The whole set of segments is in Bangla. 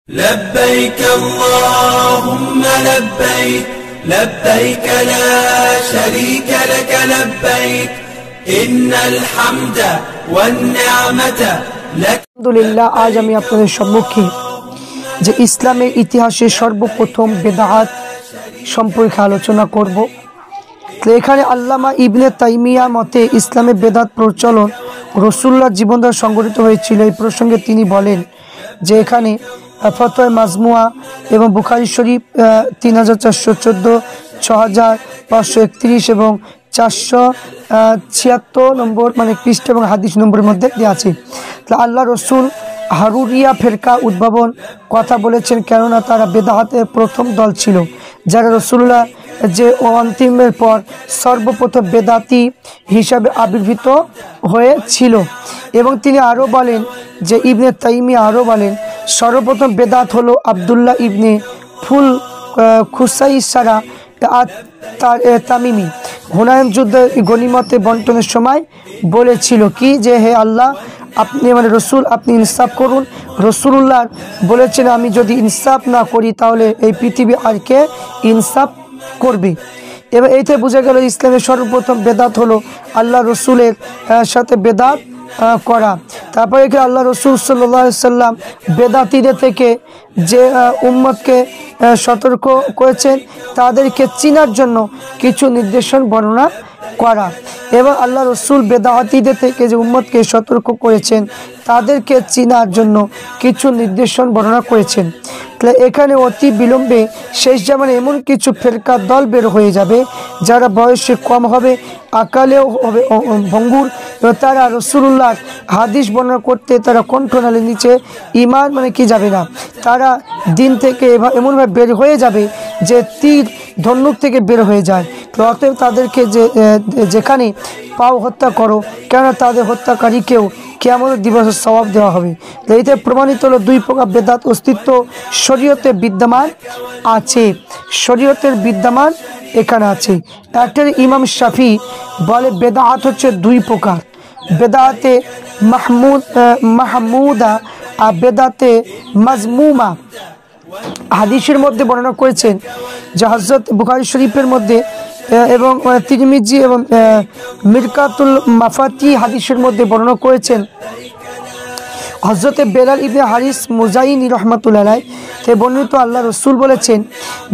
لبيك اللهم لبيك لبيك لا شريك لك لبيك إن الحمد والنعمة لك। আলহামদুলিল্লাহ, আজ আমি আপনাদের সম্মুখে যে ইসলামের ইতিহাসে সর্বপ্রথম বেদাত সম্পর্কে আলোচনা করব। তো এখানে আল্লামা ইবনে তাইমিয়া মতে ইসলামে বেদাত প্রচলন রাসূলুল্লাহ জীবন দ্বারা সংগঠিত হয়েছিল। এই প্রসঙ্গে তিনি বলেন যে এখানে ফতোয়া মাজমুয়া এবং বুখারী শরীফ 3414, 6531 এবং 476 নম্বর পৃষ্ঠা এবং হাদিস নম্বরের মধ্যে দেওয়া আছে। আল্লাহ রসুল হারুরিয়া ফেরকা উদ্ভাবন কথা বলেছেন, কেননা তারা বেদাতের প্রথম দল ছিল যারা রসুল্লাহ যে অন্তিমের পর সর্বপ্রথম বেদাতি হিসাবে আবির্ভূত হয়েছিল। এবং তিনি আরও বলেন যে ইবনে তাইমিয়া আরও বলেন সর্বপ্রথম বেদাত হলো আবদুল্লাহ ইবনে ফুল খুসাইসারা তামিমি হুনায়ন যুদ্ধের গনিমতে বন্টনের সময় বলেছিল কি যে হে আল্লাহ, আপনি রসুল আপনি ইনসাফ করুন। রসুল্লাহ বলেছেন আমি যদি ইনসাফ না করি তাহলে এই পৃথিবী আর কে ইনসাফ করবে। এবার এইতে বোঝা গেল ইসলামের সর্বপ্রথম বেদাত হলো আল্লাহ রসুলের সাথে বেদাত করা। তারপরে এখানে আল্লাহ রসুল সাল্লাল্লাহু আলাইহি সাল্লাম বেদাতীদের থেকে যে উম্মতকে সতর্ক করেছেন তাদেরকে চিনার জন্য কিছু নির্দেশন বর্ণনা করা, এবং আল্লাহ রসুল বেদাতীদের থেকে যে উম্মতকে সতর্ক করেছেন তাদেরকে চিনার জন্য কিছু নির্দেশন বর্ণনা করেছেন। তাহলে এখানে অতি বিলম্বে শেষ জামানে এমন কিছু ফেরকা দল বের হয়ে যাবে যারা বয়সে কম হবে, আকালেও হবে ভঙ্গুর, এবং তারা রসুল্লাহর হাদিস বর্ণনা করতে তারা কণ্ঠনালীর নিচে ইমান কি যাবে না। তারা দিন থেকে এমনভাবে বের হয়ে যাবে যে তীর ধনুক থেকে বের হয়ে যায়। অতএব তাদেরকে যেখানে পাও হত্যা করো, কেননা তাদের হত্যাকারীকেও কিয়ামত দিবসের সওয়াব দেওয়া হবে। এইতে প্রমাণিত হলো দুই প্রকার বেদাত অস্তিত্ব শরীয়তে বিদ্যমান আছে। শরীয়তের বিদ্যমান এখানে আছে। একটা ইমাম শাফি বলে বেদাত হচ্ছে দুই প্রকার, বেদাতে মাহমুদা আর বেদাতে মাজমুমা। হাদিসের মধ্যে বর্ণনা করেছেন যে হযরত বুখারী শরীফের মধ্যে এবং তিরমিজি এবং মিরকাতুল মাফাতি হাদিসের মধ্যে বর্ণনা করেছেন হযরতে বেলাল ইবনে হারিস মুজাইনি রাহমাতুল্লাহ আলাইহি তে বর্ণিত আল্লাহ রসুল বলেছেন,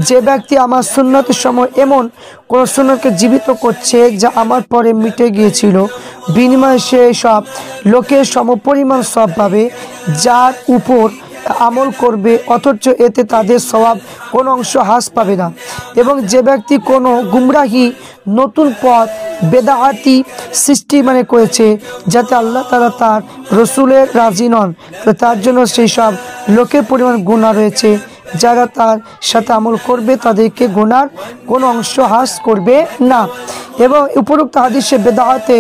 যে ব্যক্তি আমার সুন্নতের সময় এমন কোন সুন্নতকে জীবিত করছে যা আমার পরে মিটে গিয়েছিল, বিনিময়ে সে সব লোকের সমপরিমাণ সওয়াব পাবে যার উপর আমল করবে, অথচ এতে তাদের সওয়াব কোনো অংশ হ্রাস পাবে না। এবং যে ব্যক্তি কোনো গুমরাহি নতুন পথ বেদাআতি সৃষ্টি করেছে যাতে আল্লাহ তাআলা তার রসুলের রাজি নন, তো তার জন্য সেই সব লোকের পরিমাণ গুনাহ রয়েছে, যারা তার সাথে আমল করবে তাদেরকে গুনার কোনো অংশ হ্রাস করবে না। এবং উপরোক্ত হাদিসে বেদাতে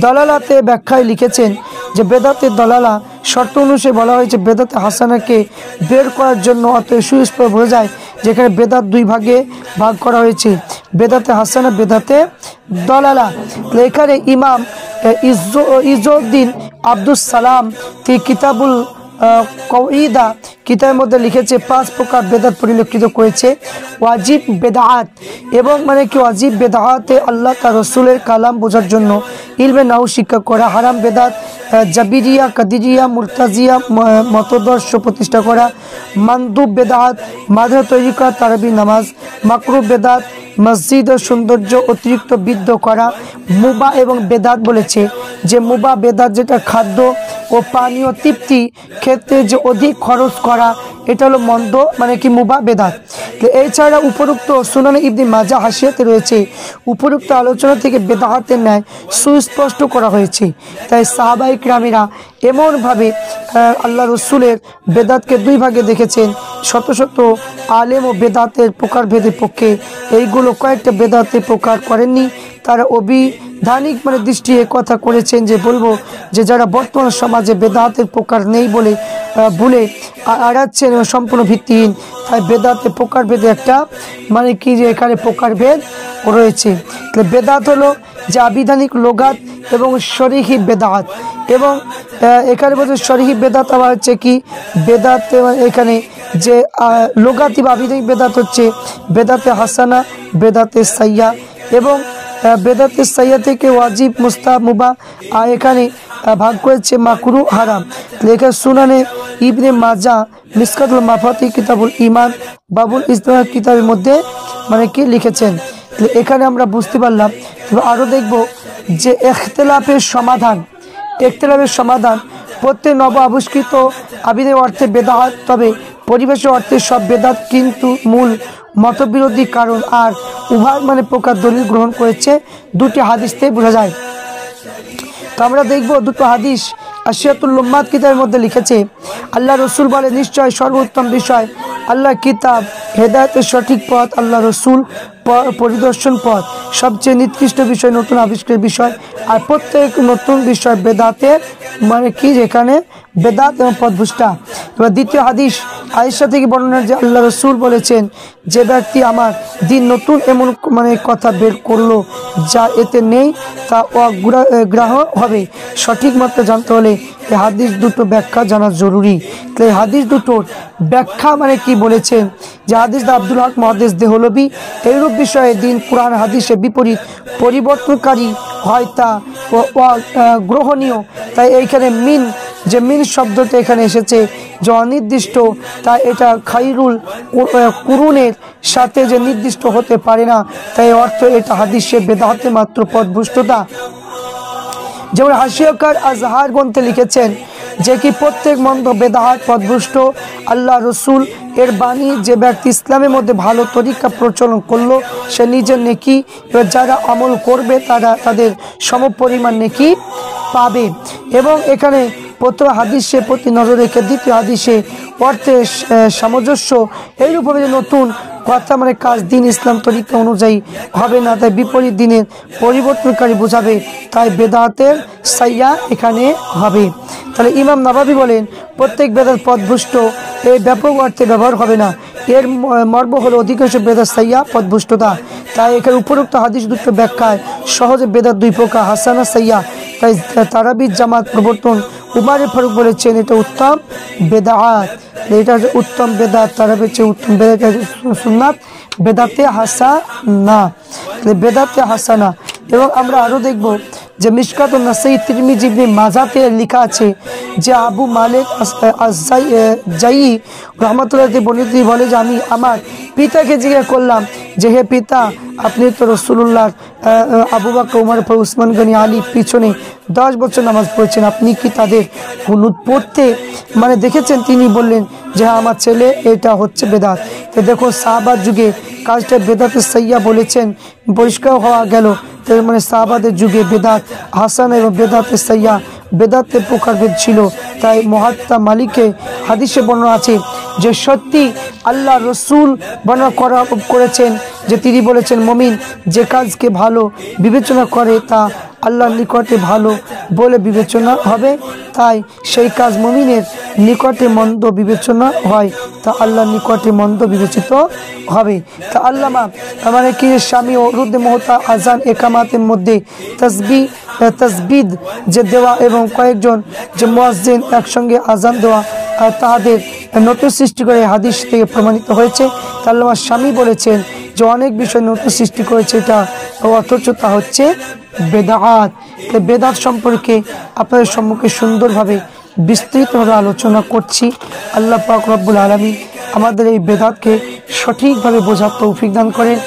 দলালাতে ব্যাখ্যায় লিখেছেন যে বেদাতে দলালা শর্ত অনুসারে বলা হয়েছে বেদাতে হাসানাকে বের করার জন্য। অত সুস্পষ্ট বোঝা যায় যেখানে বেদাত দুই ভাগে ভাগ করা হয়েছে, বেদাতে হাসানা, বেদাতে দলালা। এখানে ইমাম ইজউদ্দিন আব্দুস সালাম কিতাবুল কওয়িদা কিতাবের মধ্যে লিখেছে 5 প্রকার বেদাত পরিলক্ষিত করেছে। ওয়াজিব বেদাত এবং ওয়াজিব বেদাতে আল্লাহ তার রসুলের কালাম বোঝার জন্য ইলমে নাহু শিক্ষা করা, হারাম বেদাত জাবিরিয়া কাদিরিয়া মুরতাজিয়া মতদর্শ প্রতিষ্ঠা করা, মানদুব বেদাত মাযহাব তৈরি করা, তারাবি নামাজ, মাকরুহ বেদাত মসজিদ ও সৌন্দর্য অতিরিক্ত বিদ্ধ করা। মুবা এবং বেদাত বলেছে যে মুবা বেদাত যেটা খাদ্য ও পানীয় তৃপ্তি ক্ষেত্রে যে অধিক খরচ করা, এটা হলো মন্দ মুবা বেদাত। এছাড়া উপরোক্ত সুনানে ইবনে মাজা হাসিয়াতে রয়েছে উপরোক্ত আলোচনা থেকে বেদাতের ন্যায় সুস্পষ্ট করা হয়েছে। তাই সাহাবায়ে কেরামেরা এমনভাবে আল্লাহ রসুলের বেদাতকে দুই ভাগে দেখেছেন। শত শত আলেম ও বেদাতের প্রকারভেদের পক্ষে এইগুলো কয়েকটা বেদাতের প্রকার করেননি। তারা অবিধানিক দৃষ্টি কথা করেছেন যে বলবো যে যারা বর্তমান সমাজে বেদাতের প্রকার নেই বলে আড়াচ্ছেন সম্পূর্ণ ভিত্তিহীন। তাই বেদাতের প্রকারভেদে একটা যে এখানে প্রকারভেদ রয়েছে। বেদাত হলো যে আবিধানিক লোগাত এবং শরীহি বেদাত, এবং এখানে বলছে শরীহি বেদাত আবার হচ্ছে কি বেদাত এখানে যে লোগাতি বা আবিধানিক বেদাত হচ্ছে বেদাতে হাসানা, বেদাতে সাইয়া এবং বেদাতে সাইয়া থেকে ওয়াজিব, মুস্তাহাব, মুবাহ এখানে ভাগ করেছে মাকরু, হারাম। লেখা সুনানে ইবনে মাজা, মিসকাতুল মাফাতি, কিতাবুল ইমান, বাবুল ইসলাম কিতাবের মধ্যে মানে কি লিখেছেন। এখানে আমরা বুঝতে পারলাম। আরও দেখব যে ইখতিলাফের সমাধান প্রত্যেক নব আবিষ্কৃত আবিদের অর্থে বেদাত, তবে পরিবেশের অর্থে সব বেদাত কিন্তু মূল মতবিরোধী কারণ আর উভয় মানে প্রকার দলিল গ্রহণ করেছে দুটি হাদিস থেকে বোঝা যায়। তো আমরা দেখব দুটো হাদিস আশিয়াতুল উম্মাত কিতাবের মধ্যে লিখেছে, আল্লাহ রসুল বলে, নিশ্চয় সর্বোত্তম বিষয় আল্লাহ কিতাব, হেদায়েতের সঠিক পথ আল্লাহ রসুল পরিদর্শন পথ, সবচেয়ে নিকৃষ্ট বিষয় নতুন আবিষ্কারের বিষয়, আর প্রত্যেক নতুন বিষয় বেদাতের মানে কি, যেখানে বেদাত এবং পথভ্রষ্টা। এবার দ্বিতীয় হাদিস আয়েশা থেকে বর্ণনা, যে আল্লাহ রসুল বলেছেন, যে ব্যক্তি আমার দিন নতুন এমন মানে কথা বের করলো যা এতে নেই তা অগ্রাহ্য হবে। সঠিক মতো জানতে হলে এই হাদিস দুটো ব্যাখ্যা জানা জরুরি। তো এই হাদিস দুটোর ব্যাখ্যা মানে কি বলেছেন, যে হাদিস আব্দুল হক মুহাদ্দিস দেহলভী, এইরূপ বিষয়ে দিন কুরআন হাদিসের বিপরীত পরিবর্তনকারী হয় তা গ্রহণীয়। তাই এইখানে মিন শব্দটা এখানে এসেছে যে অনির্দিষ্ট, তাই এটা খাইরুল কুরুনের সাথে যে নির্দিষ্ট হতে পারে না, তাই অর্থ এটা হাদিসে বেদাতে মাত্র পথভ্রষ্টতা। যেমন হাসিয়কার আজহার গ্রন্থে লিখেছেন যে কি প্রত্যেক মন্দ বেদাত পথভ্রষ্ট। আল্লাহ রসুল এর বাণী, যে ব্যক্তি ইসলামের মধ্যে ভালো তরিকা প্রচলন করলো সে নিজের নেকি, যারা আমল করবে তারা তাদের সমপরিমাণ নেকি পাবে। এবং এখানে প্রথম হাদিসে প্রতি নজর রেখে দ্বিতীয় হাদিসে অর্থে সামঞ্জস্য এইরূপ হবে যে নতুন কথা মানে কাজ দিন ইসলাম তরিকা অনুযায়ী হবে না, তাই বিপরীত দিনের পরিবর্তনকারী বোঝাবে, তাই বেদাতের সাইয়া এখানে হবে। তাহলে ইমাম নাবাবী বলেন, প্রত্যেক বেদাত পথভ্রষ্ট এই ব্যাপক অর্থে ব্যবহার হবে না, এর মর্ম হলো অধিকাংশ বেদাত সাইয়া পথভ্রষ্টতা। তাই এখানে উপরোক্ত হাদিস দুটো ব্যাখ্যায় সহজে বেদাত দুই প্রকার, হাসানা, সাইয়া। তাই তারাবির জামাত প্রবর্তন উমারে ফারুক বলেছেন এটা উত্তম বেদাত, এটা উত্তম বেদাত, তারাবির চেয়ে উত্তম বেদাত সুন্নাত, বেদাতে হাসানা, বেদাতে হাসানা। এবং আমরা আরও দেখব যে মিশকাতুন নাসাই, তিরমিজি, ইবনে মাজাতে লেখা আছে যে আবু মালিক আজ-জাই রাহমাতুল্লাহ বর্ণিত বলে যে আমি আমার পিতাকে জিজ্ঞাসা করলাম যে হে পিতা, আপনি তো রাসূলুল্লাহর আবু বকর, উমর, উসমান গনি, আলী পিছনে 10 বছর নামাজ পড়েছেন, আপনি কি তাদের কুনুত পড়তে মানে দেখেছেন? তিনি বললেন যে হ্যাঁ, আমার ছেলে, এটা হচ্ছে বেদাত। তো দেখো সাহাবার যুগে কাজটা বেদাতে সাইয়া বলেছেন, পরিষ্কার হওয়া গেল। মানে সাহাবাদের যুগে বেদাত হাসান এবং বেদাতে সাইয়া বেদাতের প্রকারভেদ ছিল। তাই মুহাত্তা মালিকে হাদিসে বর্ণনা আছে যে সত্যি আল্লাহ রসুল বর্ণনা করেছেন যে তিনি বলেছেন, মুমিন যে কাজকে ভালো বিবেচনা করে তা আল্লাহর নিকটে ভালো বলে বিবেচনা হবে, তাই সেই কাজ মুমিনের নিকটে মন্দ বিবেচনা হয় তা আল্লাহর নিকটে মন্দ বিবেচিত হবে। তা আল্লামা মানে কি স্বামী ও রুদ্দে মহতা আজান একামাতের মধ্যে তসবিদ যে দেওয়া এবং কয়েকজন যে মুয়াজ্জিন একসঙ্গে আজান দেওয়া তাদের নতুন সৃষ্টি করে হাদিস থেকে প্রমাণিত হয়েছে। তা আল্লামা স্বামী বলেছেন যে অনেক বিষয় নতুন সৃষ্টি করেছে এটা, অথচ তা হচ্ছে বেদাত। বেদাত সম্পর্কে আপনাদের সম্মুখে সুন্দরভাবে বিস্তৃতভাবে আলোচনা করছি। আল্লাহ পাক রব্বুল আলামিন আমাদের এই বেদাতকে সঠিকভাবে বোঝার তৌফিক দান করেন।